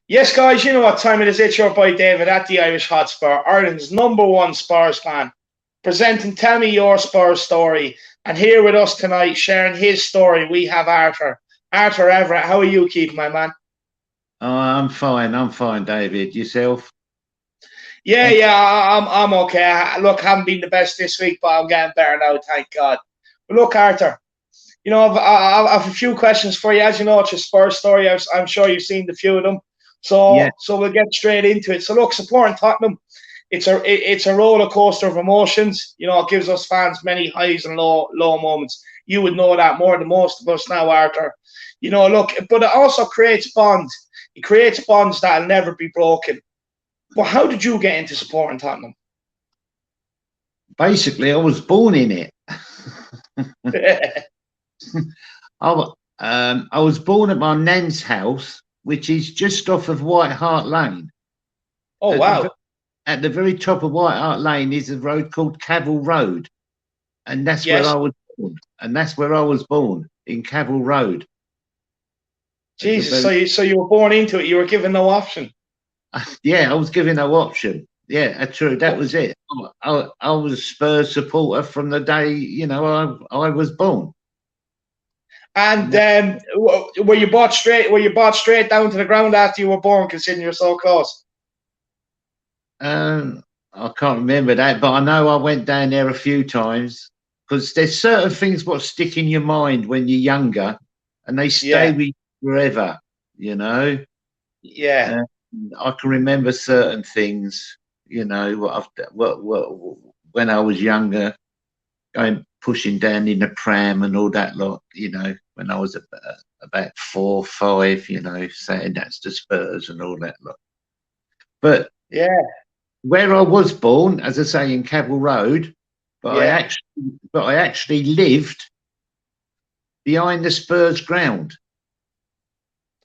Yes, guys, you know what time it is. It's your boy David at the Irish Hotspur, Ireland's #1 Spurs fan, presenting Tell Me Your Spurs Story. And here with us tonight, sharing his story, we have Arthur. Arthur Everret, how are you keeping, my man? Oh, I'm fine, David. Yourself? I'm okay. Look, I haven't been the best this week, but I'm getting better now, thank God. But look, Arthur, I've a few questions for you. As you know, it's your Spurs story. I'm sure you've seen the few of them. Yeah. So we'll get straight into it. So look, supporting Tottenham, it's a roller coaster of emotions. You know, it gives us fans many highs and low moments. You would know that more than most of us now, Arthur. You know, look, but it also creates bonds. It creates bonds that'll never be broken. Well, how did you get into supporting Tottenham? Basically, I was born in it. I was born at my nan's house, which is just off of White Hart Lane. Oh, wow. At the very top of White Hart Lane is a road called Cavil Road. And that's where I was born. And that's where I was born, in Cavil Road. Jesus, so you were born into it. You were given no option. Yeah, I was given no option. Yeah, true. That was it. I was a Spurs supporter from the day, I was born. And were you brought straight down to the ground after you were born, considering you're so close? I can't remember that, but I know I went down there a few times, because there's certain things what stick in your mind when you're younger, and they stay with you forever. Yeah. I can remember certain things. When I was younger, pushing down in the pram and all that lot. When I was about 4 or 5, saying that's the Spurs and all that lot. But where I was born, as I say, in Cavil Road, I actually lived behind the Spurs ground.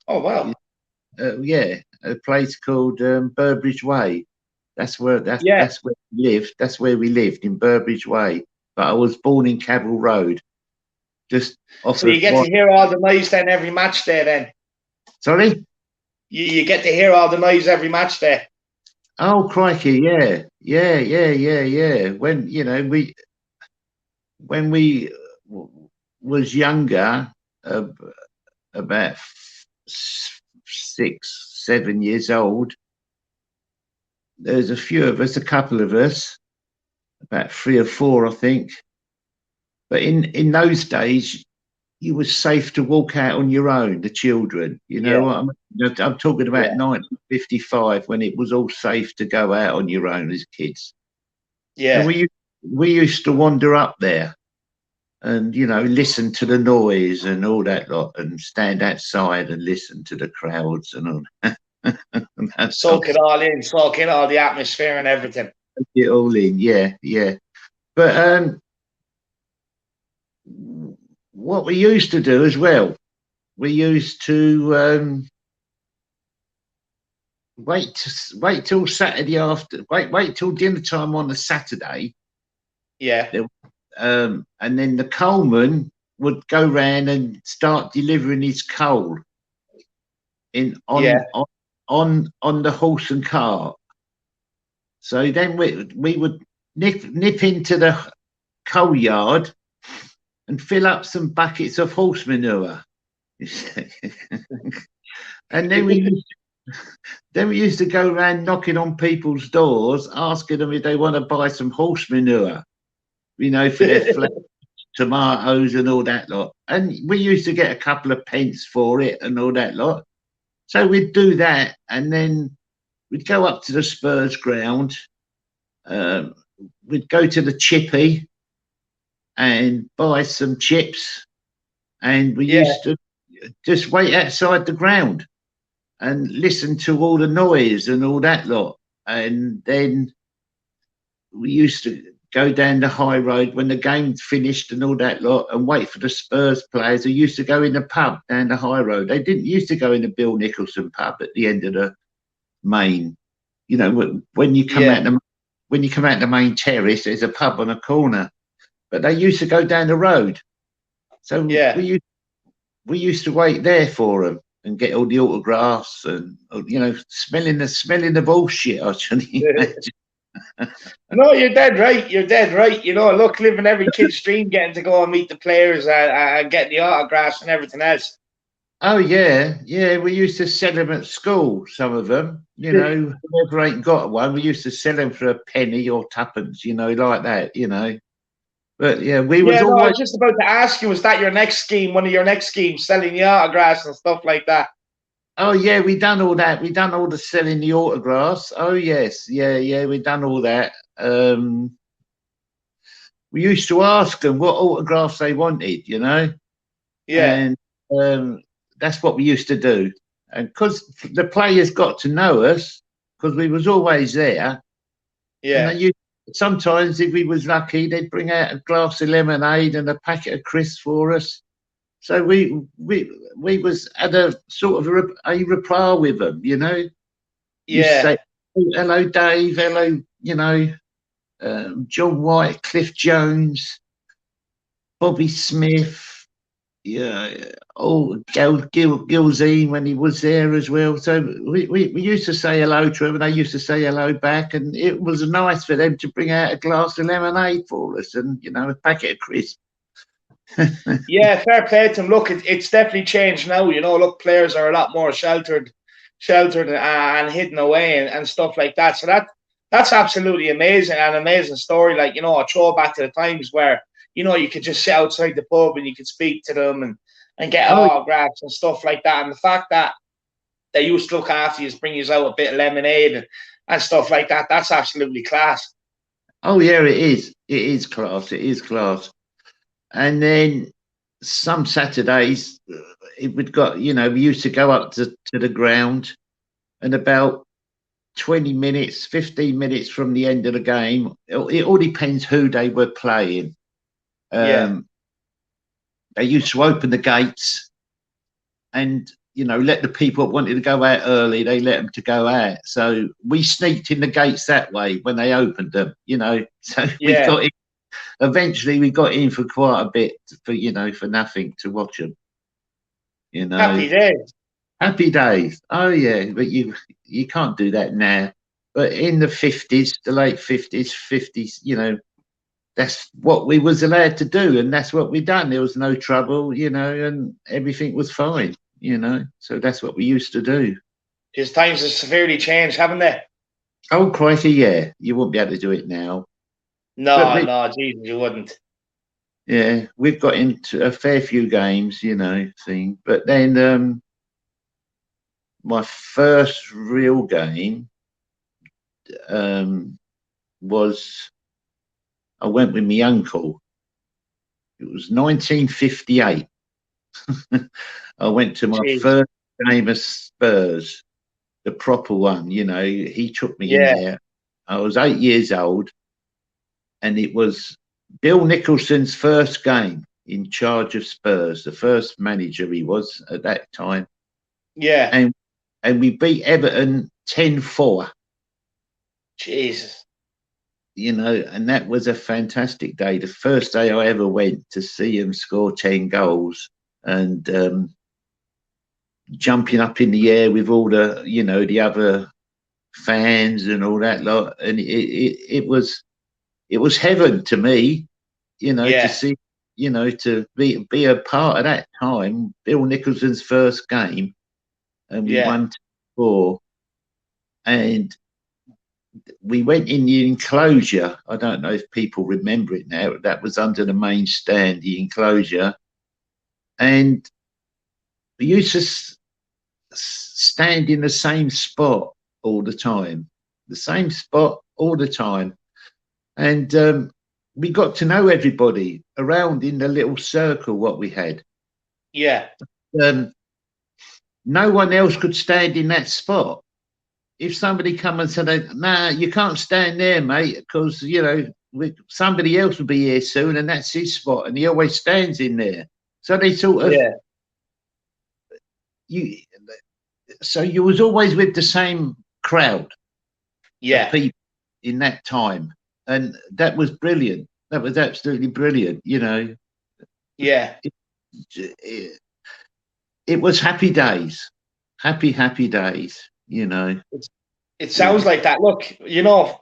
Oh, wow. A place called Burbridge Way. That's where we lived. That's where we lived, in Burbridge Way. But I was born in Cavil Road. Just off. So you get to hear all the noise then every match day then? Sorry? You get to hear all the noise every match day? Oh, crikey, yeah. When we was younger, about 6, 7 years old, there's a few of us, a couple of us, about 3 or 4, I think. But in those days, you were safe to walk out on your own, the children. You know what I mean? I'm talking about 1955, when it was all safe to go out on your own as kids. Yeah. And we used to wander up there and, listen to the noise and all that lot, and stand outside and listen to the crowds and all that. Soak it all in, soak in all the atmosphere and everything. Take it all in, yeah. But what we used to do as well, we used to wait till Saturday wait till dinner time on a Saturday. Yeah. And then the coalman would go round and start delivering his coal on the horse and cart. So then we would nip into the coal yard and fill up some buckets of horse manure. And then we used to go around knocking on people's doors, asking them if they want to buy some horse manure, for their flat, tomatoes and all that lot. And we used to get a couple of pence for it and all that lot. So we'd do that, and then we'd go up to the Spurs ground. We'd go to the chippy and buy some chips, and we used to just wait outside the ground and listen to all the noise and all that lot. And then we used to go down the high road when the game finished and all that lot, and wait for the Spurs players who used to go in the pub down the high road. They didn't used to go in the Bill Nicholson pub at the end of the main. When you come out the main terrace, there's a pub on a corner. But they used to go down the road. So we used to wait there for them. and get all the autographs and smelling the bullshit. I should imagine. No, you're dead right. You're dead right. Look, living every kid's dream, getting to go and meet the players and get the autographs and everything else. Oh yeah, yeah. We used to sell them at school. Some of them, whoever ain't got one, we used to sell them for a penny or tuppence, like that. But yeah, we was Yeah, no, I always. was just about to ask you, was that your next scheme, one of your next schemes, selling the autographs and stuff like that? Oh yeah, we done all that. We done all the selling the autographs. Oh yes, yeah. We done all that. We used to ask them what autographs they wanted, Yeah, and that's what we used to do. And because the players got to know us, because we was always there, and yeah. they used, sometimes if we was lucky, they'd bring out a glass of lemonade and a packet of crisps for us. So we was at a sort of a repair with them, You say, hello, Dave. Hello, John White, Cliff Jones, Bobby Smith. Yeah, Gilzine when he was there as well. So we used to say hello to him, and they used to say hello back, and it was nice for them to bring out a glass of lemonade for us, and a packet of crisps. Yeah, fair play to them. Look, it's definitely changed now. Look, players are a lot more sheltered and hidden away and stuff like that. So that's absolutely amazing, an amazing story. Like, a throwback to the times where, you could just sit outside the pub and you could speak to them and get Oh, autographs and stuff like that. And the fact that they used to look after you, bring you out a bit of lemonade and stuff like that, that's absolutely class. oh yeah, it is. It is class. It is class. And then some Saturdays, it would got, we used to go up to the ground, and about 20 minutes, 15 minutes from the end of the game, it all depends who they were playing. Yeah. They used to open the gates and, let the people that wanted to go out early, they let them to go out. So we sneaked in the gates that way when they opened them, So we got in. Eventually we got in for quite a bit for nothing to watch them. Happy days. Happy days. Oh yeah, but you can't do that now. But in the 50s, the late 50s, that's what we was allowed to do, and that's what we done. There was no trouble, and everything was fine, So that's what we used to do. His times have severely changed, haven't they? Oh crikey, yeah. You won't be able to do it now. No, Jesus, you wouldn't. Yeah, we've got into a fair few games, thing. But then my first real game was I went with my uncle. It was 1958. I went to my first game of Spurs, the proper one. He took me in there. I was 8 years old, and it was Bill Nicholson's first game in charge of Spurs, the first manager he was at that time. Yeah. And we beat Everton 10-4. Jesus. And that was a fantastic day. The first day I ever went to see him score 10 goals and jumping up in the air with all the, the other fans and all that lot. And it was heaven to me, to see, to be a part of that time, Bill Nicholson's first game, and we won 4. And we went in the Enclosure. I don't know if people remember it now. That was under the main stand, the Enclosure. And we used to stand in the same spot all the time, And we got to know everybody around in the little circle what we had. Yeah. No one else could stand in that spot. If somebody come and said, "Nah, you can't stand there, mate, because somebody else will be here soon, and that's his spot, and he always stands in there." So they sort of So you was always with the same crowd, of people in that time, and that was brilliant. That was absolutely brilliant. Yeah. It was happy days. happy days, you know. It sounds like that. Look,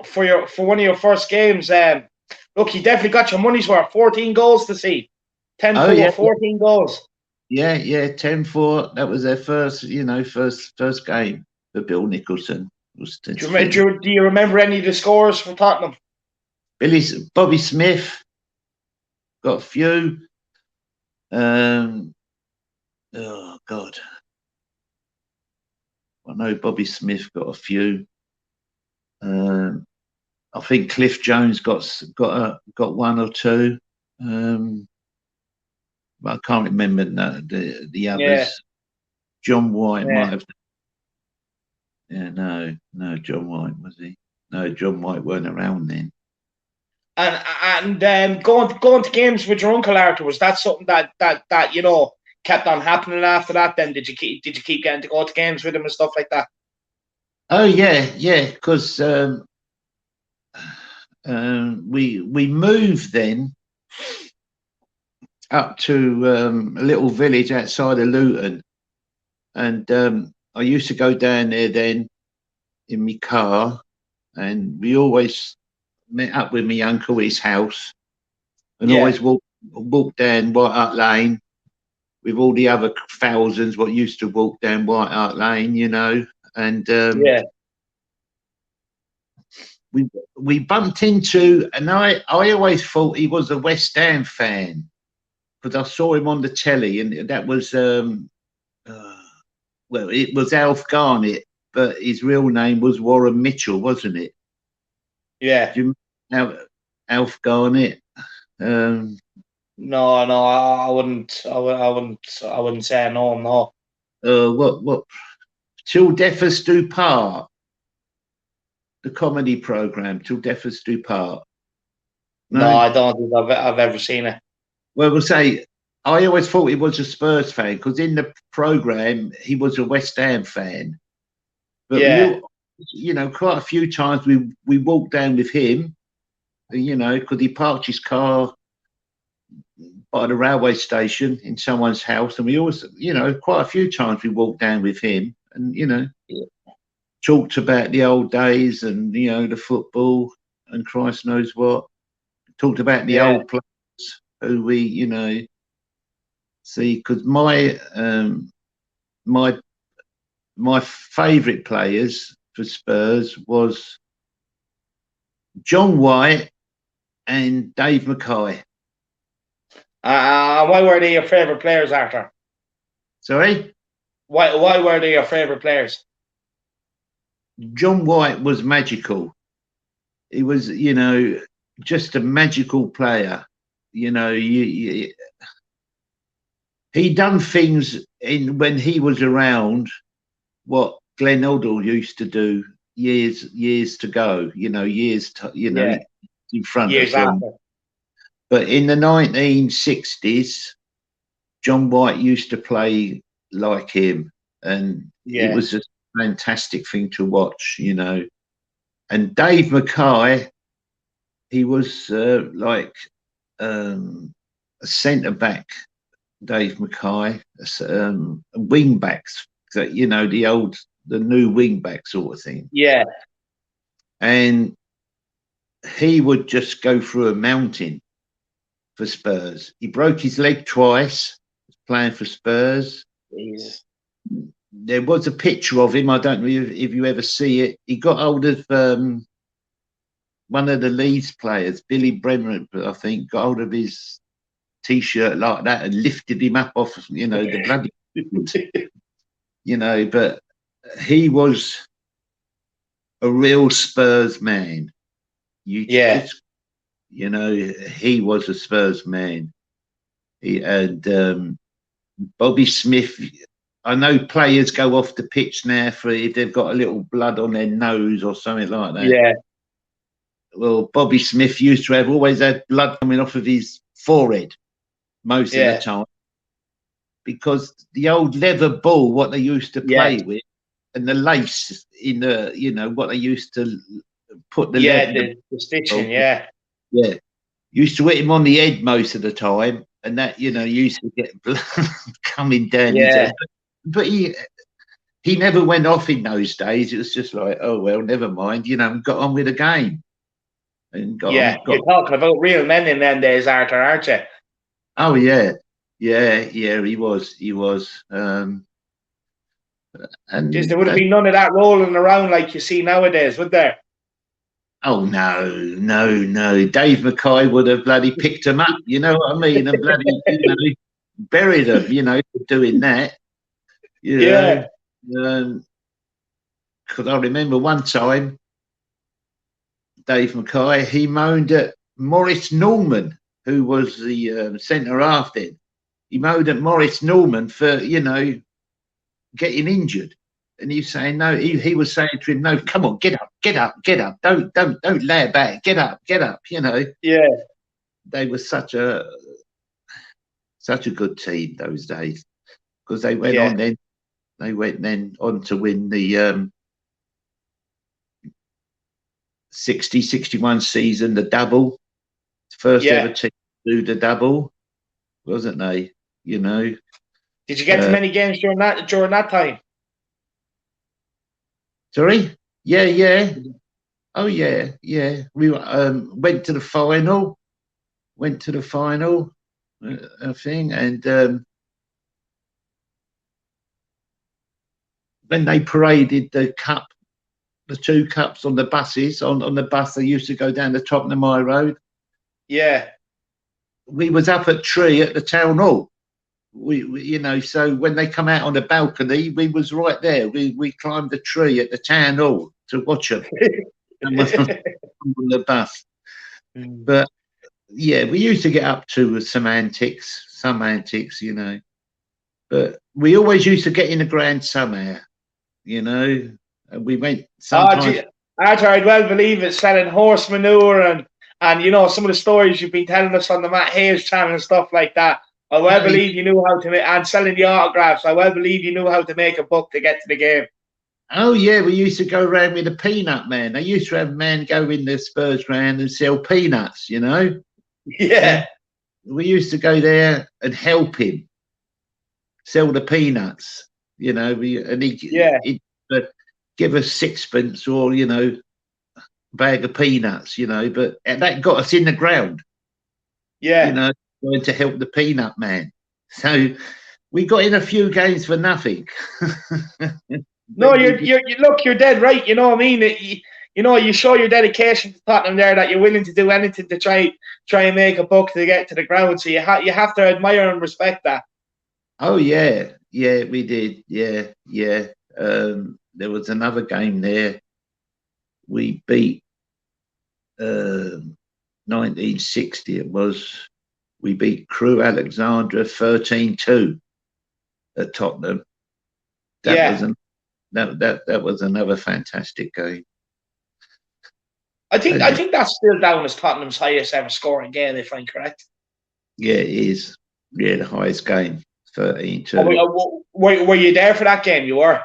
for one of your first games, look, you definitely got your money's worth. 14 goals to see. 10-4, Yeah, 14 goals. Yeah, 10-4. That was their first, first game for Bill Nicholson. Do you remember any of the scores for Tottenham? Bobby Smith got a few. Oh God, I know Bobby Smith got a few. I think Cliff Jones got one or two. But I can't remember the others. Yeah. John White Yeah. might have. Yeah, no, John White was he? No, John White weren't around then. And going to games with your uncle Arthur, was that something that kept on happening after that? Then did you keep getting to go to games with him and stuff like that? Oh yeah, because we moved then up to a little village outside of Luton, and I used to go down there then in my car, and we always met up with my uncle at his house, and always walk down White Hart Lane with all the other thousands what used to walk down White Hart Lane, and we bumped into, and I always thought he was a West Ham fan because I saw him on the telly, and that was it was Alf Garnett, but his real name was Warren Mitchell, wasn't it? Yeah. Do you remember Alf Garnett? No, I wouldn't say no. What? Till Death Us Do Part, the comedy program, Till Death Us Do Part. No, I don't think I've ever seen it. Well, we'll say I always thought he was a Spurs fan because in the program he was a West Ham fan. But quite a few times we walked down with him, because he parked his car by the railway station in someone's house, and we always, quite a few times we walked down with him, and talked about the old days and the football and Christ knows what. Talked about the old players who we see, because my favourite players for Spurs was John White and Dave Mckay. Why were they your favourite players, Arthur? Sorry? Why were they your favourite players? John White was magical. He was, just a magical player. He done things when he was around what Glenn Hoddle used to do years ago, in front years of them. after. But in the 1960s, John White used to play like him, and it was a fantastic thing to watch, And Dave Mckay, he was like a centre back. Dave Mckay, wing backs, the new wing back sort of thing. Yeah. And he would just go through a mountain for Spurs. He broke his leg twice playing for Spurs. Jeez. There was a picture of him. I don't know if you ever see it. He got hold of one of the Leeds players, Billy Brennan, I think, got hold of his T-shirt like that and lifted him up off, the bloody, but he was a real Spurs man. He was a Spurs man. And Bobby Smith, I know players go off the pitch now for if they've got a little blood on their nose or something like that. Yeah. Well, Bobby Smith used to always had blood coming off of his forehead most of the time, because the old leather ball, what they used to play with, and the lace in the, what they used to put the leather, the stitching, used to hit him on the head most of the time, and that used to get blood coming down his head. But he never went off in those days. It was just like, oh well, never mind, and got on with the game. And you're talking about real men in them days, Arthur, aren't you? Oh yeah, he was. And there would have been none of that rolling around like you see nowadays, would there? Oh no! Dave Mckay would have bloody picked him up, you know what I mean, and bloody buried him, for doing that. Because I remember one time, Dave Mckay, he moaned at Maurice Norman, who was the centre half then. He moaned at Maurice Norman for getting injured. And he's saying no. He was saying to him, "No, come on, get up. Don't lay back. Get up. Yeah. They were such a good team those days, because they went on then. They went then on to win the 60-61 season, the double. First ever team to do the double, wasn't they? Did you get to many games during that time? Sorry? Yeah. Oh, yeah. We went to the final. Thing, and when they paraded the cup, the two cups on the buses, on the bus they used to go down the Tottenham High Road. Yeah. We was up at Tree at the town hall. We so when they come out on the balcony, we was right there. We climbed the tree at the town hall to watch them on the bus. But yeah, we used to get up to some antics, but we always used to get in the ground somehow, and we went sometimes. Arthur, I'd well believe it, selling horse manure and some of the stories you've been telling us on the Matt Hayes channel and stuff like that. I well believe you knew how to make, and selling the autographs. I well believe you knew how to make a buck to get to the game. Oh yeah, we used to go around with a peanut man. They used to have a man go in the Spurs ground and sell peanuts. Yeah. And we used to go there and help him sell the peanuts. He'd give us sixpence or bag of peanuts. But that got us in the ground. Yeah. Going to help the peanut man. So we got in a few games for nothing. No, you're dead right. You know what I mean? You show your dedication to Tottenham there, that you're willing to do anything to try and make a buck to get to the ground. So you have to admire and respect that. Oh yeah, we did. Yeah. There was another game there. We beat 1960. It was. We beat Crewe Alexandra 13-2 at Tottenham. That was another fantastic game. I think that's still down as Tottenham's highest ever scoring game, if I'm correct. Yeah, it is. Yeah, the highest game, 13-2. Were you there for that game? You were.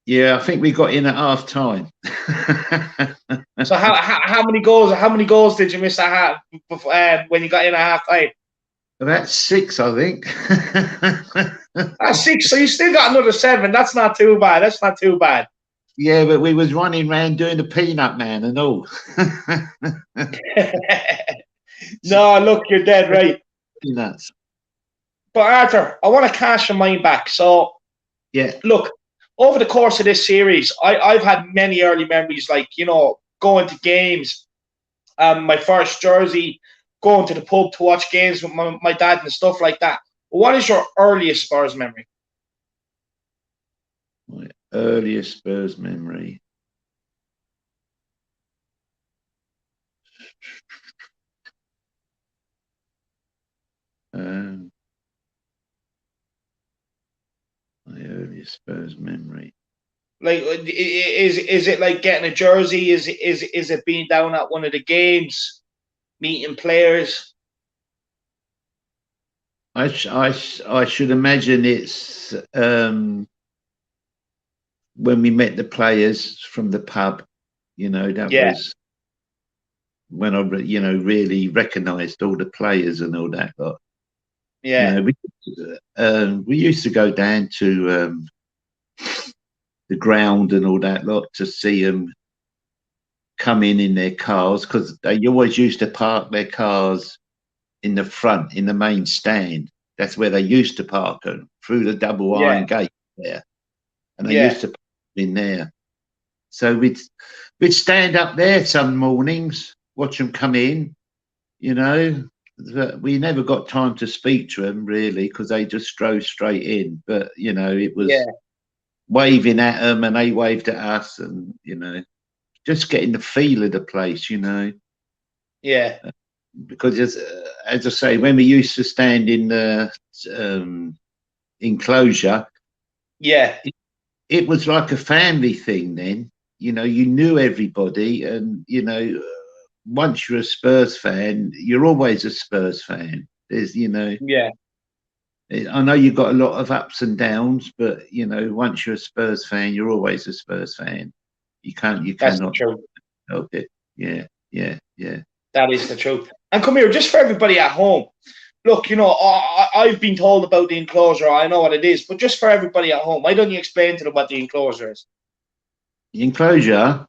Yeah, I think we got in at half time. So how many goals did you miss at half when you got in at half time? About 6, I think. That's 6. So you still got another 7. That's not too bad. Yeah, but we was running around doing the peanut man and all. No, look, you're dead right. Peanuts. But Arthur, I want to cast your mind back. So yeah, look. Over the course of this series, I've had many early memories, like, going to games, my first jersey, going to the pub to watch games with my dad and stuff like that. What is your earliest Spurs memory? My earliest Spurs memory. My earliest Spurs memory. Like, is it like getting a jersey? Is it being down at one of the games, meeting players? I should imagine it's when we met the players from the pub. That was when I really recognised all the players and all that lot. Yeah. We used to go down to the ground and all that lot to see them come in their cars, because they always used to park their cars in the front, in the main stand. That's where they used to park them, through the double iron gate there. And they used to park in there. So we'd stand up there some mornings, watch them come in, you know. We never got time to speak to them really, because they just drove straight in. But, you know, it was waving at them and they waved at us, and, you know, just getting the feel of the place, you know. Yeah. Because as I say, when we used to stand in the enclosure, it was like a family thing then. You know, you knew everybody, and, you know, once you're a Spurs fan, you're always a Spurs fan. There's, you know, I know you've got a lot of ups and downs, but, you know, once you're a Spurs fan, you're always a Spurs fan. You cannot help it. Yeah. That is the truth. And come here, just for everybody at home. Look, you know, I've been told about the enclosure. I know what it is, but just for everybody at home, why don't you explain to them what the enclosure is? The enclosure,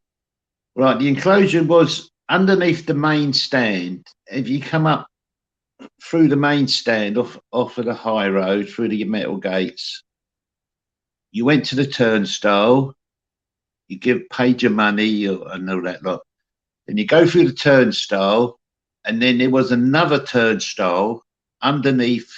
right? The enclosure was underneath the main stand. If you come up through the main stand off of the high road, through the metal gates, you went to the turnstile. You paid your money and all that lot. Then you go through the turnstile, and then there was another turnstile underneath.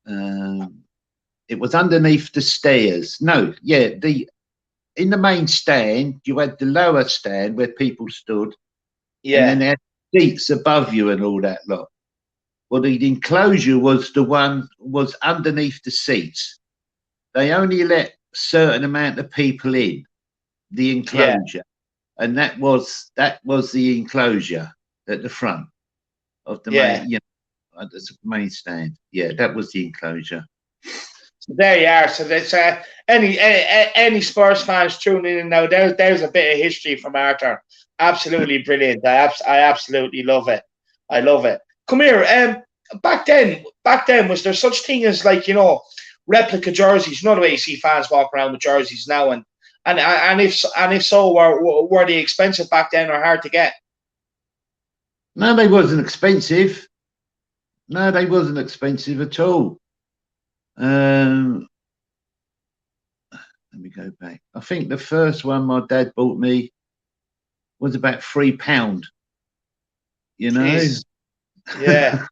It was underneath the stairs. No, in the main stand, you had the lower stand where people stood, and then they had seats above you and all that lot. Well, the enclosure was underneath the seats. They only let a certain amount of people in the enclosure, and that was the enclosure at the front of the main, you know, at the main stand. Yeah, that was the enclosure. So there you are. So there's any Spurs fans tuning in now. There's a bit of history from Arthur. Absolutely brilliant. I absolutely love it. I love it. Come here. Back then, was there such thing as, like, you know, replica jerseys? You know the way you see fans walk around with jerseys now, and if so, were they expensive back then or hard to get? No, they wasn't expensive. No, they wasn't expensive at all. Let me go back. I think the first one my dad bought me was about £3. You know, Jeez. Yeah.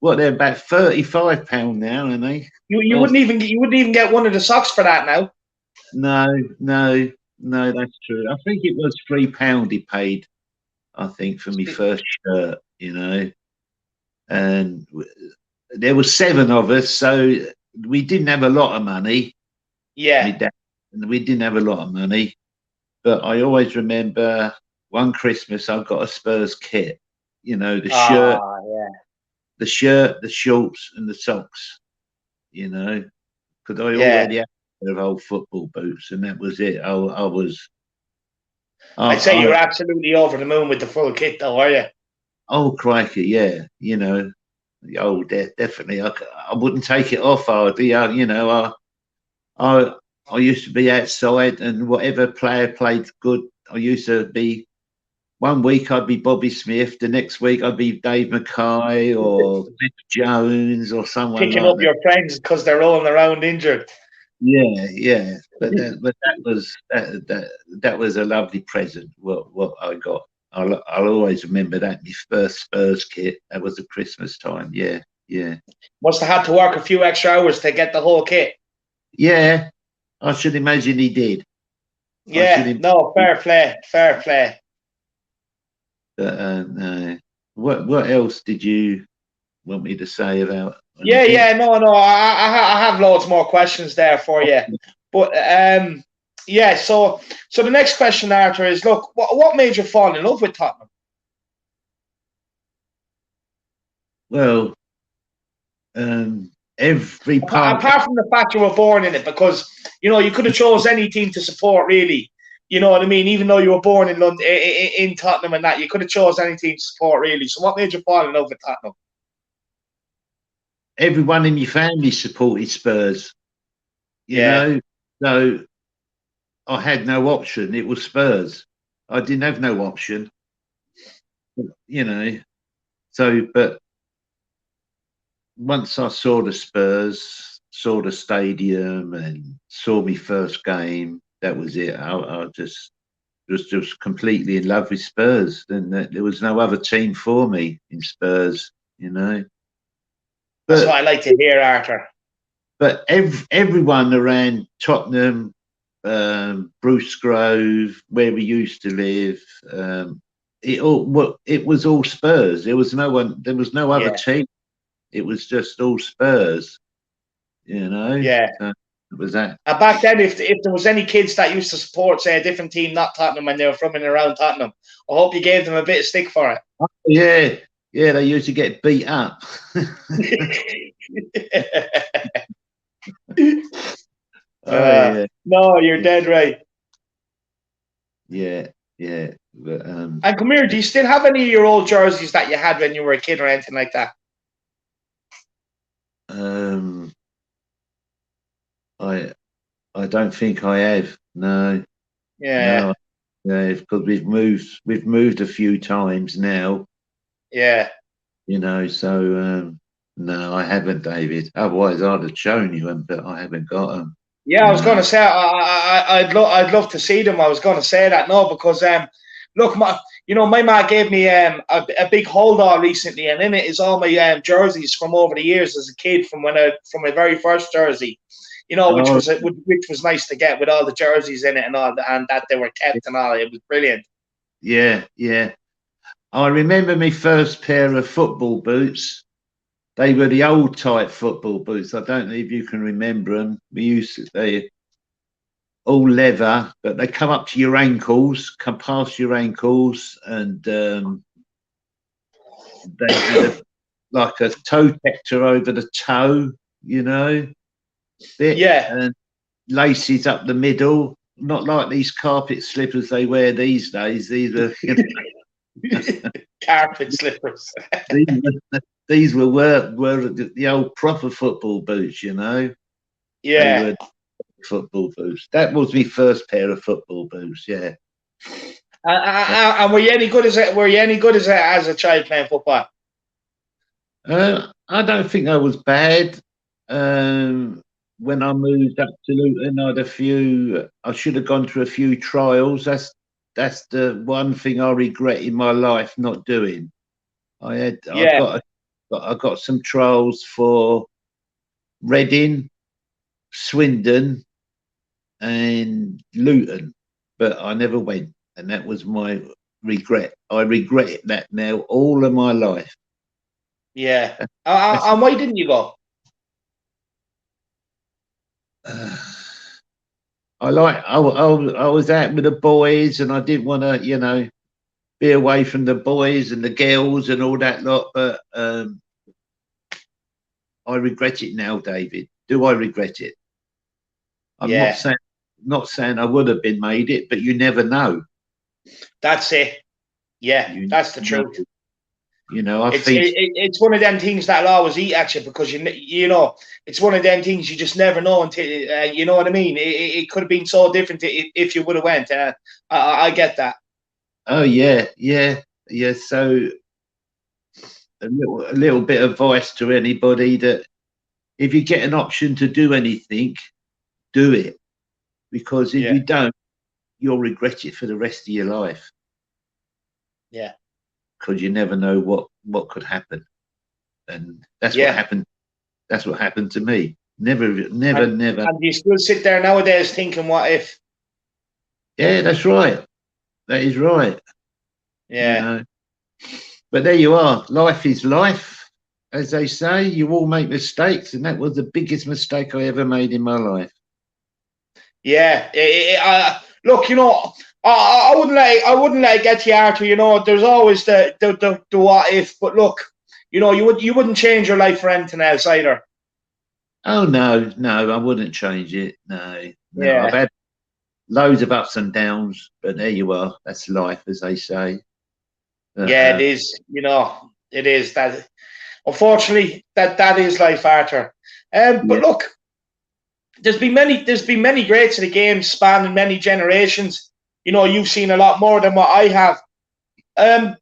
What, they're about £35 now, aren't they? You wouldn't even get one of the socks for that now. No, that's true. I think it was £3 he paid, I think, for my first shirt, you know. And there were 7 of us, so we didn't have a lot of money. Yeah. We didn't have a lot of money, but I always remember one Christmas I got a Spurs kit, you know, the shirt, the shorts, and the socks, you know, because I already had a pair of old football boots, and that was it. I'd say you're absolutely over the moon with the full kit, though, are you? Oh, crikey, yeah, you know. Oh, definitely. I wouldn't take it off hardly. You know, I used to be outside, and whatever player played good, I used to be. One week I'd be Bobby Smith, the next week I'd be Dave Mckay or Mick Jones or someone picking like up your friends because they're rolling around injured. Yeah. But that was a lovely present. What I got. I'll always remember that. My first Spurs kit. That was at Christmas time. Yeah. Must have had to work a few extra hours to get the whole kit. Yeah, I should imagine he did. Yeah, no, fair play. What else did you want me to say about? No. I have loads more questions there for you, but So the next question, Arthur, is: look, what made you fall in love with Tottenham? Well, every part. Apart from the fact you were born in it, because, you know, you could have chose any team to support, really. You know what I mean? Even though you were born in London, in Tottenham, and that, you could have chose any team to support, really. So, what made you fall in love with Tottenham? Everyone in your family supported Spurs. You know, So I had no option. It was Spurs. I didn't have no option, you know. So, but once I saw the Spurs, saw the stadium, and saw my first game, that was it. I just was just completely in love with Spurs, and there was no other team for me in Spurs, you know. That's what But I like to hear, Arthur. but everyone around Tottenham, Bruce Grove, where we used to live, it was all Spurs. There was no one. There was no other Yeah. team. It was just all Spurs, you know. Yeah. So it was that. And back then, if there was any kids that used to support, say, a different team, not Tottenham, and they were from and around Tottenham, I hope you gave them a bit of stick for it. Yeah, yeah. They used to get beat up. Yeah. No, you're dead right. Yeah, yeah. But, And come here, do you still have any of your old jerseys that you had when you were a kid or anything like that? I don't think I have. No. Yeah. No. Yeah, because we've moved a few times now. Yeah. You know, so no, I haven't, David. Otherwise, I'd have shown you them, but I haven't got them. Yeah, I was going to say I'd love to see them. I was going to say that because look, my ma gave me a big Hoddle recently, and in it is all my jerseys from over the years as a kid, from from my very first jersey, which was nice to get with all the jerseys in it and all, and that they were kept and all. It was brilliant. Yeah, yeah. I remember my first pair of football boots. They were the old type football boots. I don't know if you can remember them. They all leather, but they come up to your ankles, come past your ankles, and they had like a toe protector over the toe, you know. Yeah. And laces up the middle, not like these carpet slippers they wear these days. These are carpet slippers. these were the old proper football boots, you know. Yeah. They were football boots. That was my first pair of football boots. Yeah. And were you any good as a child playing football? I don't think I was bad. When I moved up to Luton, I should have gone to a few trials. That's the one thing I regret in my life not doing. I got some trials for Reading, Swindon, and Luton, but I never went, and that was my regret. I regret that now all of my life. Yeah. And why didn't you go? I was out with the boys, and I didn't want to, be away from the boys and the girls and all that lot. But I regret it now, David. Do I regret it? I'm not saying I would have been made it, but you never know. That's it. Yeah, that's the truth. I think it's one of them things that'll always eat at you, because it's one of them things you just never know until you know what I mean. It could have been so different if you would have went. I get that. Oh yeah. So a little bit of advice to anybody that if you get an option to do anything, do it, because if you don't, you'll regret it for the rest of your life. Yeah. Because you never know what could happen, and that's what happened. That's what happened to me. Never. And you still sit there nowadays thinking, "What if?" Yeah, that's right. That is right. Yeah. But there you are. Life is life, as they say. You all make mistakes, and that was the biggest mistake I ever made in my life. Yeah. Look, I wouldn't let it get to you, Arthur. There's always the what if, but look, you wouldn't change your life for anything else either. Oh no, I wouldn't change it. No. Yeah. I've had loads of ups and downs, but there you are. That's life, as they say. Yeah, it is. It is that. Unfortunately, that is life, Arthur. But look, there's been many greats of the game spanning many generations. You know, you've seen a lot more than what I have. And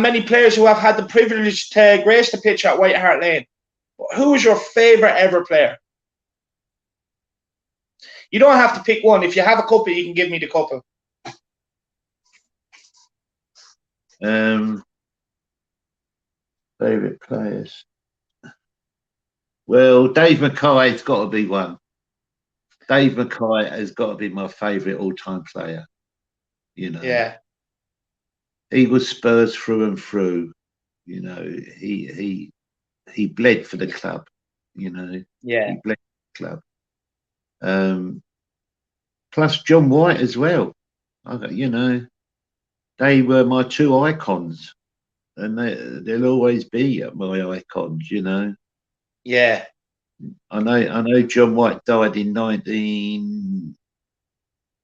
many players who have had the privilege to grace the pitch at White Hart Lane. Who is your favourite ever player? You don't have to pick one. If you have a couple, you can give me the couple. Favourite players. Well, Dave Mckay's got to be one. Dave Mckay has got to be my favourite all-time player. You know. Yeah. He was Spurs through and through. You know, he bled for the club. You know. Yeah. He bled for the club. Plus John White as well. You know, they were my two icons, and they'll always be my icons. You know. Yeah. I know. John White died in 19.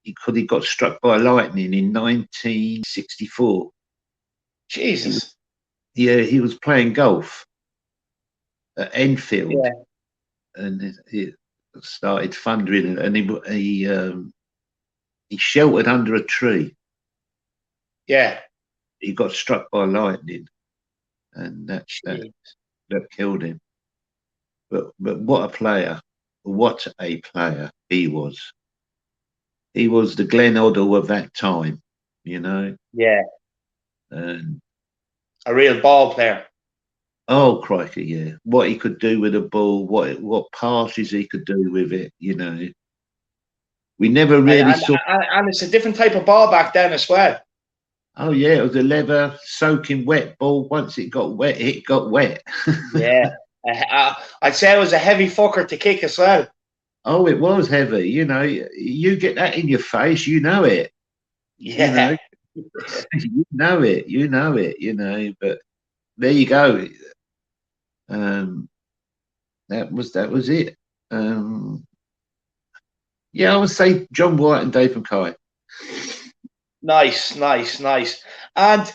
He got struck by lightning in 1964. Jesus. He was playing golf at Enfield, yeah. and it started thundering, and he sheltered under a tree. Yeah. He got struck by lightning, and that killed him. But what a player! What a player he was. He was the Glenn Hoddle of that time, you know. Yeah. And a real ball player. Oh crikey, yeah! What he could do with a ball, what passes he could do with it, you know. We never really saw. And it's a different type of ball back then as well. Oh yeah, it was a leather soaking wet ball. Once it got wet, it got wet. Yeah, I'd say it was a heavy fucker to kick as well. Oh, it was heavy. You know, you get that in your face, you know it. Yeah, you know it. You know it. You know, but there you go. That was it. Yeah, I would say John White and Dave Mckay. Nice. And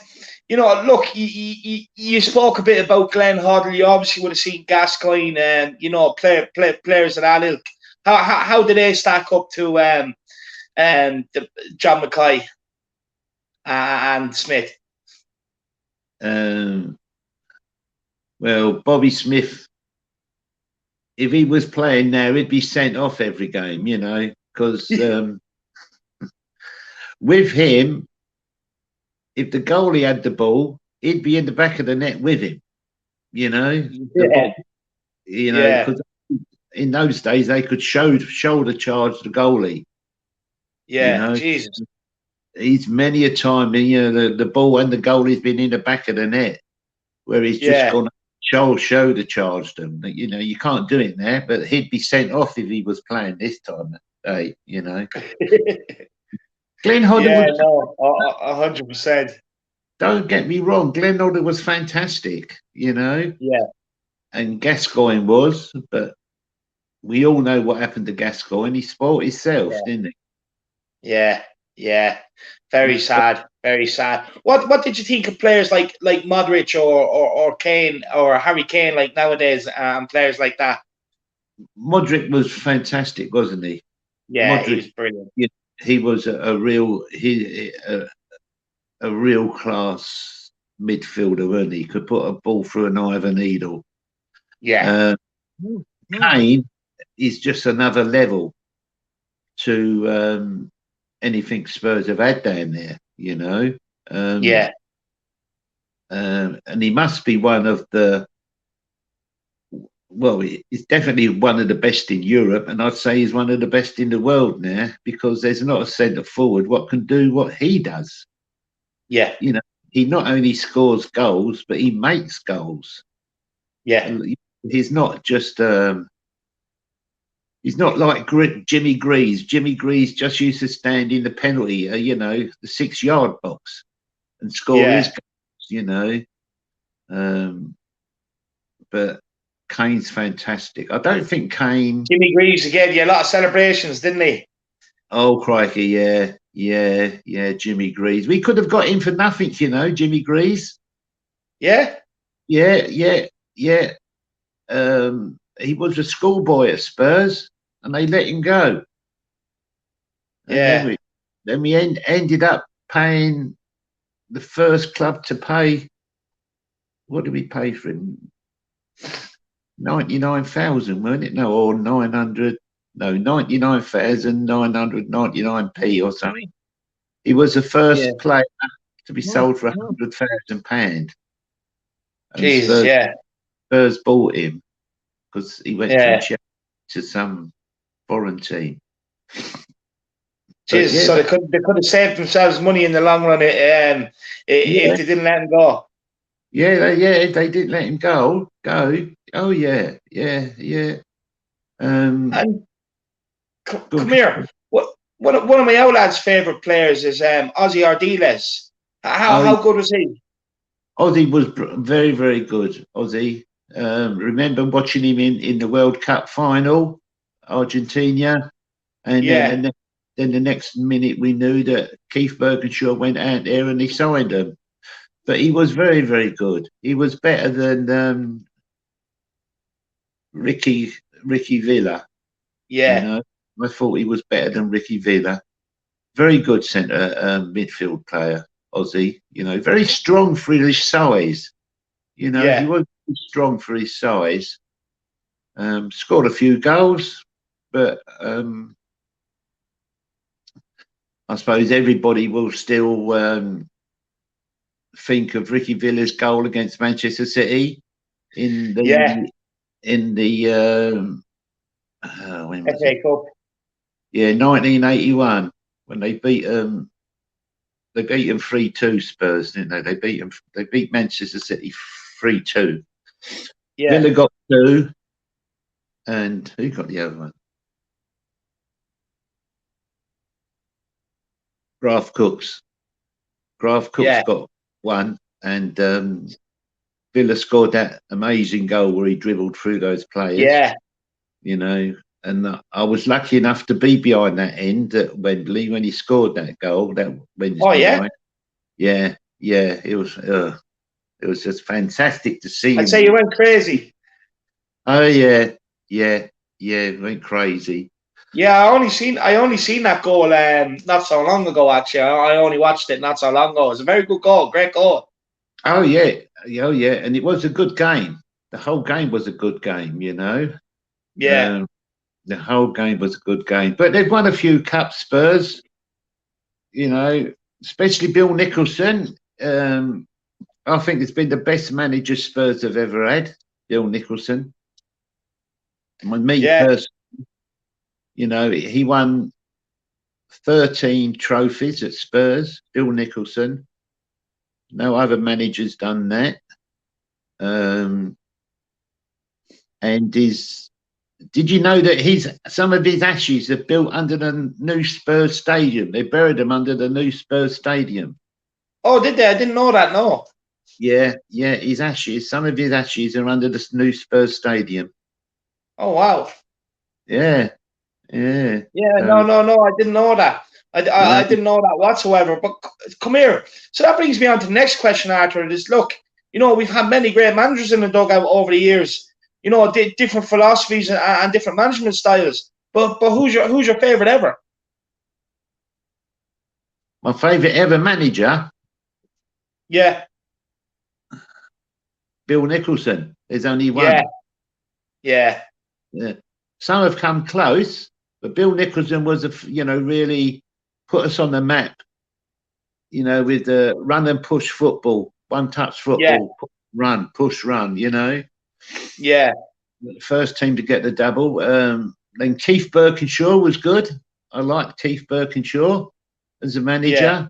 you know, look, you spoke a bit about Glenn Hoddle. You obviously would have seen Gascoigne and you know players of that ilk. How do they stack up to John Mckay and Smith? Well, Bobby Smith, if he was playing now, he'd be sent off every game, you know, because with him, if the goalie had the ball, he'd be in the back of the net with him, you know. Yeah. Because in those days they could shoulder charge the goalie. Yeah, you know? Jesus. He's many a time, you know, the ball and the goalie's been in the back of the net, where he's just gone shoulder charged them. You know, you can't do it there, but he'd be sent off if he was playing this time of day, you know. Glenn Hoddle 100%. Don't get me wrong, Glenn Hoddle was fantastic, you know. Yeah. And Gascoigne was, but we all know what happened to Gascoigne. He spoiled himself, didn't he? Yeah. Very sad. What did you think of players like Modric or Kane or Harry Kane like nowadays, players like that? Modric was fantastic, wasn't he? Yeah, Modric, he was brilliant. He was a real class midfielder, wasn't he? Could put a ball through an eye of a needle. Yeah. Kane is just another level to anything Spurs have had down there, you know. And he must be one of the. Well, he's definitely one of the best in Europe, and I'd say he's one of the best in the world now, because there's not a centre forward what can do what he does. Yeah. You know, he not only scores goals, but he makes goals. Yeah. And he's not just he's not like Jimmy Greaves. Jimmy Greaves just used to stand in the penalty, you know, the 6-yard box and score his goals, you know. But Kane's fantastic. I don't think Kane. Jimmy Greaves gave you a lot of celebrations, didn't he? Oh crikey, yeah. Jimmy Greaves. We could have got him for nothing, you know. Jimmy Greaves. Yeah. Yeah. He was a schoolboy at Spurs. and they let him go. And Yeah. then we ended up paying the first club to pay. What did we pay for him? 99,000, weren't it? No, or 900. No, 99,999p or something. He was the first player to be sold for £100,000, and Jesus, Spurs bought him because he went from yeah. Chelsea to some foreign team. But Jesus, so they could have saved themselves money in the long run if they didn't let him go. Yeah, they didn't let him go. Oh yeah. And come here. One of my outlads' favourite players is Ozzy Artiles. How good was he? Ozzy was very, very good. Ozzy. Remember watching him in the World Cup final, Argentina, and then the next minute we knew that Keith Bergenshaw went out there and he signed him. But he was very, very good. He was better than Ricky Villa. Yeah. You know, I thought he was better than Ricky Villa. Very good centre midfield player, Ozzy. You know, very strong for his size. You know, he was strong for his size. Scored a few goals, but I suppose everybody will still think of Ricky Villa's goal against Manchester City in the when was FA it? Cup. Yeah, 1981 when they beat 3-2 Spurs, didn't they? They beat Manchester City 3-2. Yeah. Villa got 2, and who got the other one? Graf Cooks got 1, and Villa scored that amazing goal where he dribbled through those players. Yeah. You know, and I was lucky enough to be behind that end at Wembley when he scored that goal. That Wednesday night. Yeah, it was just fantastic to see him. I'd say you went crazy. Oh yeah, went crazy. Yeah, I only seen that goal not so long ago. Actually, I only watched it not so long ago. It was a very good goal, great goal. Oh yeah, and it was a good game. The whole game was a good game, you know. Yeah. The whole game was a good game, but they've won a few cups, Spurs. You know, especially Bill Nicholson. I think it's been the best manager Spurs have ever had, Bill Nicholson. Me personally, you know, he won 13 trophies at Spurs, Bill Nicholson. No other manager's done that. And did you know that some of his ashes are built under the new Spurs stadium? They buried them under the new Spurs stadium. Oh, did they? I didn't know that, no. Yeah, some of his ashes are under the new Spurs stadium. Oh, wow. Yeah. No, I didn't know that. I didn't know that whatsoever. But come here. So that brings me on to the next question, Arthur. Is look, you know, we've had many great managers in the dugout over the years. You know, different philosophies and different management styles. But who's your favourite ever? My favourite ever manager? Yeah. Bill Nicholson. There's only one. Yeah. Some have come close, but Bill Nicholson was really put us on the map. You know, with the run and push football, one touch football, run, push, run. You know. Yeah. First team to get the double. Then Keith Bergenshaw was good. I liked Keith Bergenshaw as a manager.